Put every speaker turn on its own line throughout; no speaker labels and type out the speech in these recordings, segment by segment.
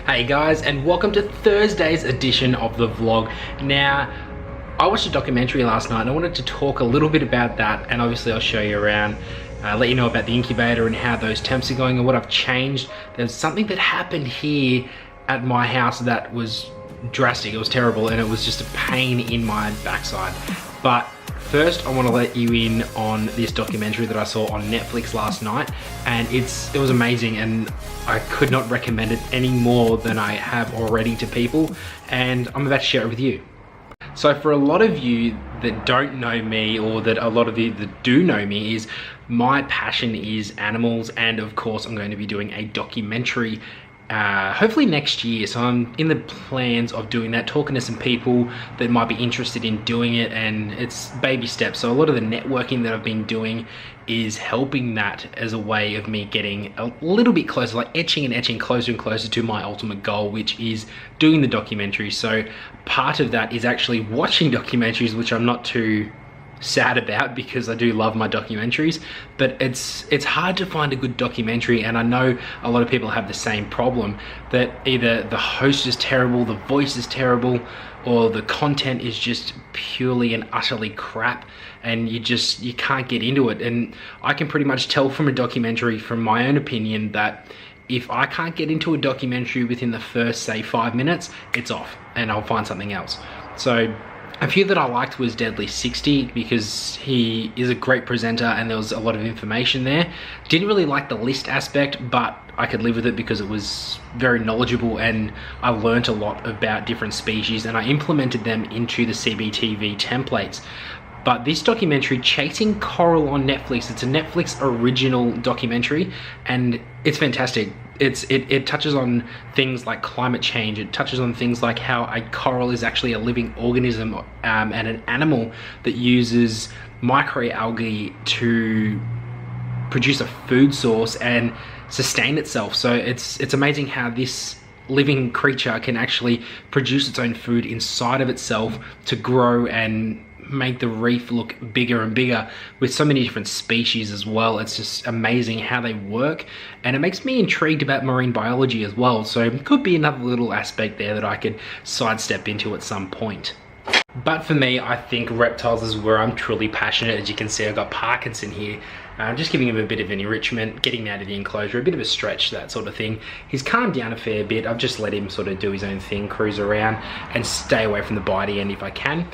Hey guys, and welcome to Thursday's edition of the vlog. Now, I watched a documentary last night and I wanted to talk a little bit about that, and obviously I'll show you around, let you know about the incubator and how those temps are going and what I've changed. There's something that happened here at my house that was drastic, it was terrible, and it was just a pain in my backside. But first, I want to let you in on this documentary that I saw on Netflix last night, and it was amazing, and I could not recommend it any more than I have already to people, and I'm about to share it with you. So for a lot of you that don't know me, or that a lot of you that do know me, is my passion is animals, and of course I'm going to be doing a documentary hopefully next year. So I'm in the plans of doing that, talking to some people that might be interested in doing it, and it's baby steps. So a lot of the networking that I've been doing is helping that as a way of me getting a little bit closer, like etching and etching closer and closer to my ultimate goal, which is doing the documentary. So part of that is actually watching documentaries, which I'm not too sad about because I do love my documentaries, but it's hard to find a good documentary, and I know a lot of people have the same problem, that either the host is terrible, the voice is terrible, or the content is just purely and utterly crap, and you can't get into it. And I can pretty much tell from a documentary, from my own opinion, that if I can't get into a documentary within the first, say, 5 minutes, it's off and I'll find something else. So a few that I liked was Deadly 60, because he is a great presenter and there was a lot of information there. Didn't really like the list aspect, but I could live with it because it was very knowledgeable and I learnt a lot about different species and I implemented them into the CBTV templates. But this documentary, Chasing Coral on Netflix, it's a Netflix original documentary and it's fantastic. It touches on things like climate change. It touches on things like how a coral is actually a living organism and an animal that uses microalgae to produce a food source and sustain itself. So it's amazing how this living creature can actually produce its own food inside of itself to grow and make the reef look bigger and bigger, with so many different species as well. It's just amazing how they work, and it makes me intrigued about marine biology as well. So it could be another little aspect there that I could sidestep into at some point. But for me, I think reptiles is where I'm truly passionate. As you can see, I've got Parkinson here. Just giving him a bit of an enrichment, getting him out of the enclosure, a bit of a stretch, that sort of thing. He's calmed down a fair bit. I've just let him sort of do his own thing, cruise around, and stay away from the bitey end if I can.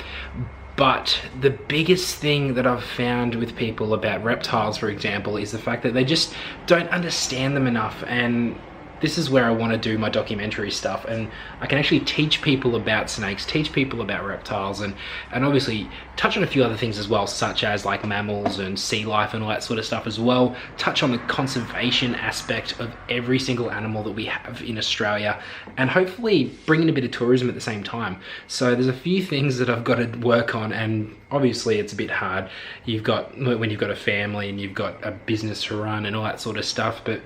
But the biggest thing that I've found with people about reptiles, for example, is the fact that they just don't understand them enough. And this is where I want to do my documentary stuff, and I can actually teach people about snakes, teach people about reptiles, and obviously touch on a few other things as well, such as like mammals and sea life and all that sort of stuff as well. Touch on the conservation aspect of every single animal that we have in Australia, and hopefully bring in a bit of tourism at the same time. So there's a few things that I've got to work on, and obviously it's a bit hard. When you've got a family and you've got a business to run and all that sort of stuff, but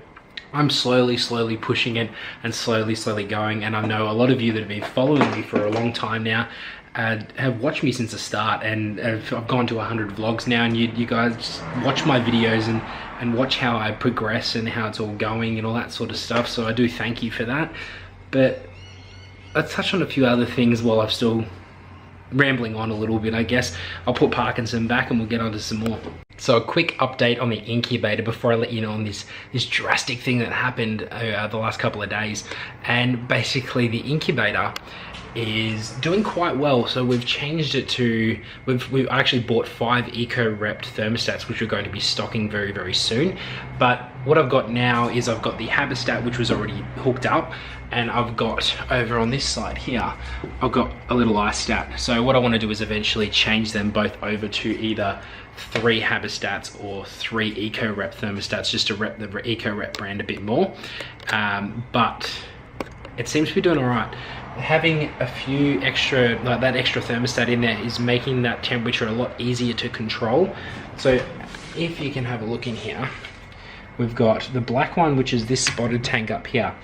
I'm slowly pushing it and slowly going. And I know a lot of you that have been following me for a long time now have watched me since the start, and I've gone to 100 vlogs now, and you guys watch my videos and watch how I progress and how it's all going and all that sort of stuff. So I do thank you for that. But let's touch on a few other things while I'm still rambling on a little bit, I guess. I'll put Parkinson back and we'll get on to some more. So a quick update on the incubator before I let you know on this drastic thing that happened the last couple of days. And basically the incubator is doing quite well. So we've changed it to, we've actually bought 5 Eco-Rept thermostats, which we're going to be stocking very soon. But what I've got now is I've got the Habistat, which was already hooked up, and I've got over on this side here, I've got a little iStat. So what I want to do is eventually change them both over to either 3 Habistats or 3 Eco-Rept thermostats, just to rep the Eco-Rept brand a bit more. But it seems to be doing all right. Having a few extra, like that extra thermostat in there, is making that temperature a lot easier to control. So if you can have a look in here, we've got the black one, which is this spotted tank up here,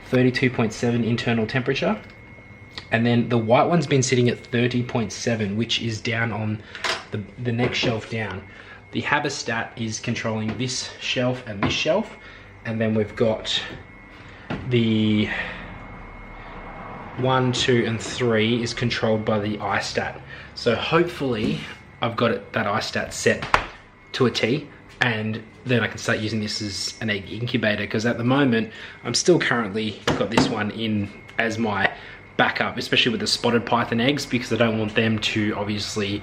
32.7 internal temperature. And then the white one's been sitting at 30.7, which is down on the next shelf down. The Habistat is controlling this shelf and this shelf. And then we've got the 1, 2, and 3 is controlled by the iStat. So hopefully I've got that iStat set to a T, and then I can start using this as an egg incubator, because at the moment I'm still currently got this one in as my backup, especially with the spotted python eggs, because I don't want them to obviously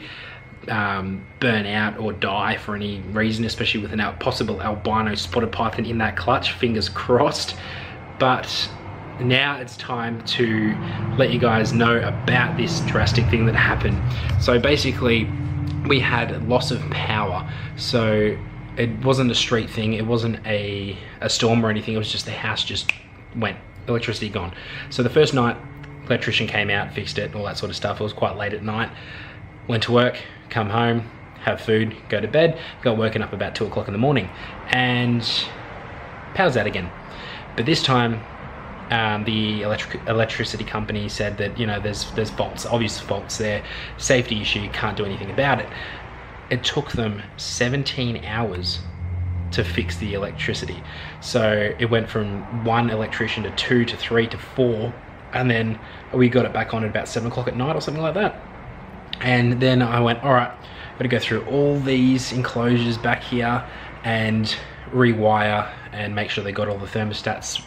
burn out or die for any reason, especially with a possible albino spotted python in that clutch, fingers crossed. But now it's time to let you guys know about this drastic thing that happened. So basically we had loss of power. So it wasn't a street thing, it wasn't a storm or anything, it was just the house just went, electricity gone. So the first night, electrician came out, fixed it, all that sort of stuff. It was quite late at night. Went to work, come home, have food, go to bed, got woken up about 2 o'clock in the morning, and power's out again. But this time, the electricity company said that, you know, there's faults, obvious faults there, safety issue, you can't do anything about it. It took them 17 hours to fix the electricity. So it went from 1 electrician to 2 to 3 to 4, and then we got it back on at about 7 o'clock at night or something like that. And then I went, all right, I've got to go through all these enclosures back here and rewire and make sure they got all the thermostats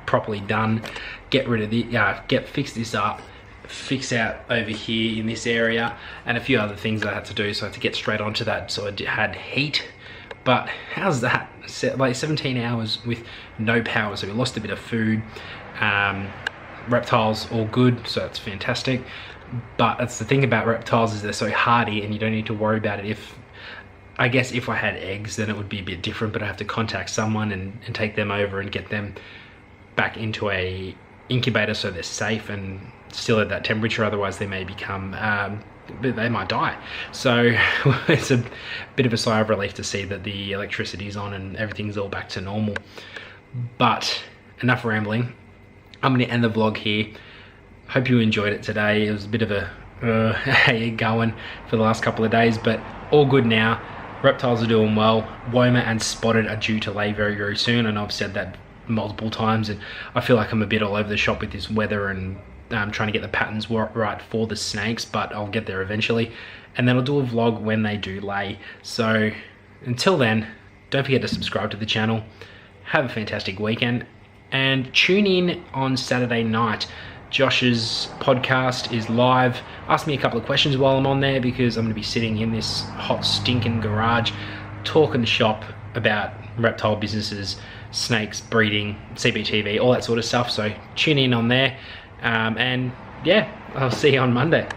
properly done, get rid of the fix this up, fix out over here in this area, and a few other things I had to do. So I had to get straight onto that, so I had heat. But how's that? Like 17 hours with no power, so we lost a bit of food. Reptiles all good, so it's fantastic. But that's the thing about reptiles, is they're so hardy and you don't need to worry about it. I guess if I had eggs, then it would be a bit different, but I have to contact someone and take them over and get them back into a incubator so they're safe and still at that temperature, otherwise they may become they might die. So it's a bit of a sigh of relief to see that the electricity is on and everything's all back to normal. But enough rambling, I'm going to end the vlog here. Hope you enjoyed it today. It was a bit of a going for the last couple of days, but all good now. Reptiles are doing well. Woma and Spotted are due to lay very, very soon, and I've said that multiple times, and I feel like I'm a bit all over the shop with this weather and trying to get the patterns right for the snakes, but I'll get there eventually. And then I'll do a vlog when they do lay. So until then, don't forget to subscribe to the channel. Have a fantastic weekend, and tune in on Saturday night. Josh's podcast is live. Ask me a couple of questions while I'm on there, because I'm going to be sitting in this hot stinking garage talking shop about reptile businesses, snakes, breeding, CBTV, all that sort of stuff. So tune in on there, and yeah, I'll see you on Monday.